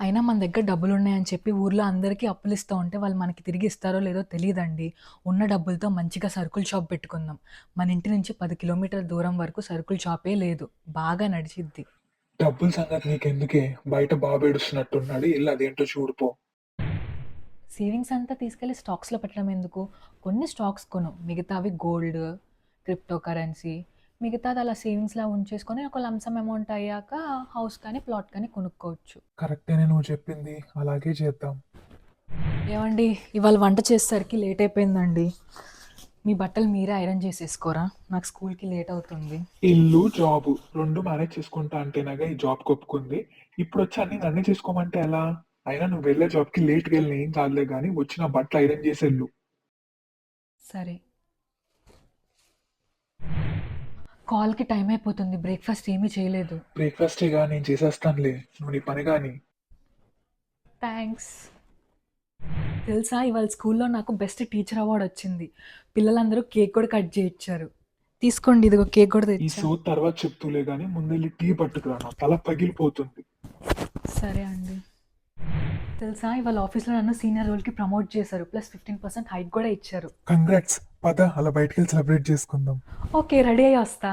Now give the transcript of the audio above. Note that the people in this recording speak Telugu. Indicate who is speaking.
Speaker 1: అయినా మన దగ్గర డబ్బులున్నాయని చెప్పి ఊర్లో అందరికీ అప్పులిస్తూ ఉంటే వాళ్ళు మనకి తిరిగి ఇస్తారో లేదో తెలీదండి. ఉన్న డబ్బులతో మంచిగా సరుకుల షాప్ పెట్టుకుందాం. మన ఇంటి నుంచి 10 కిలోమీటర్ల దూరం వరకు సరుకుల షాపే లేదు. బాగా నడిచిద్ది.
Speaker 2: డబ్బుల సంగతి నీకెందుకే? బయట బాబేడుస్తున్నట్టున్నాడు. ఎళ్లి అదేంటో చూడు పో.
Speaker 1: సేవింగ్స్ అంతా తీసుకెళ్ళి స్టాక్స్‌లో పెట్టడం ఎందుకు? కొన్ని స్టాక్స్ కొను. మిగతావి గోల్డ్, క్రిప్టో కరెన్సీ మిగతాది అలా సేవింగ్స్‌లా ఉంచేసుకొని ఒక లంప్ సమ్ అమౌంట్ అయ్యాక హౌస్ కానీ, ప్లాట్ కానీ కొనుక్కోవచ్చు.
Speaker 2: కరెక్టేనే నువ్వు చెప్పింది. అలాగే చేద్దాం.
Speaker 1: ఏవండి ఇవాళ వంట చేసేసరికి లేట్ అయిపోయిందండి. మీ బట్టలు మీరే ఐరన్ చేసేసుకోరా? నాకు స్కూల్‌కి లేట్ అవుతుంది.
Speaker 2: ఇల్లు, జాబు 2 మేనేజ్ చేసుకుంటా అంటేనేగా ఈ జాబ్‌కి ఒప్పుకుంది. ఇప్పుడొచ్చి అన్నీ నన్నే చేసుకోమంటే ఎలా? అయినా నువ్వు వెళ్ళే జాబ్‌కి లేట్‌గా ఎళ్ళినా ఏం కాదులే గానీ వచ్చి నా బట్టలు ఐరన్ చేసెళ్ళు.
Speaker 1: సరే. కాల్‌కి టైం అయిపోతుంది. బ్రేక్‌ఫాస్ట్ ఏమీ చేయలేదు.
Speaker 2: బ్రేక్‌ఫాస్టేగా నేను చేసేస్తానులే. నువ్వు నీ పని గాని.
Speaker 1: థ్యాంక్స్. తెలుసా ఇవాళ స్కూల్‌లో నాకు బెస్ట్ టీచర్ అవార్డ్ వచ్చింది. పిల్లలందరూ కేక్ కూడా కట్ చేయిచ్చారు. తీసుకోండి ఇదిగో కేక్ కూడా
Speaker 2: ఈ
Speaker 1: తెచ్చా.
Speaker 2: సోది తర్వాత చెప్దువులే గానీ ముందెళ్ళి టీ పట్టుకురా. నా తల పగిలిపోతుంది.
Speaker 1: సరే అండి. తెలుసా ఇవాళ ఆఫీస్‌లో నన్ను సీనియర్ రోల్‌కి ప్రమోట్ చేశారు. ప్లస్ 15% హైక్ కూడా ఇచ్చారు.
Speaker 2: కంగ్రాట్స్. పద అలా బయటికెళ్ళి సెలబ్రేట్ చేసుకుందాం.
Speaker 1: ఓకే. రెడీ అయ్యి వస్తా.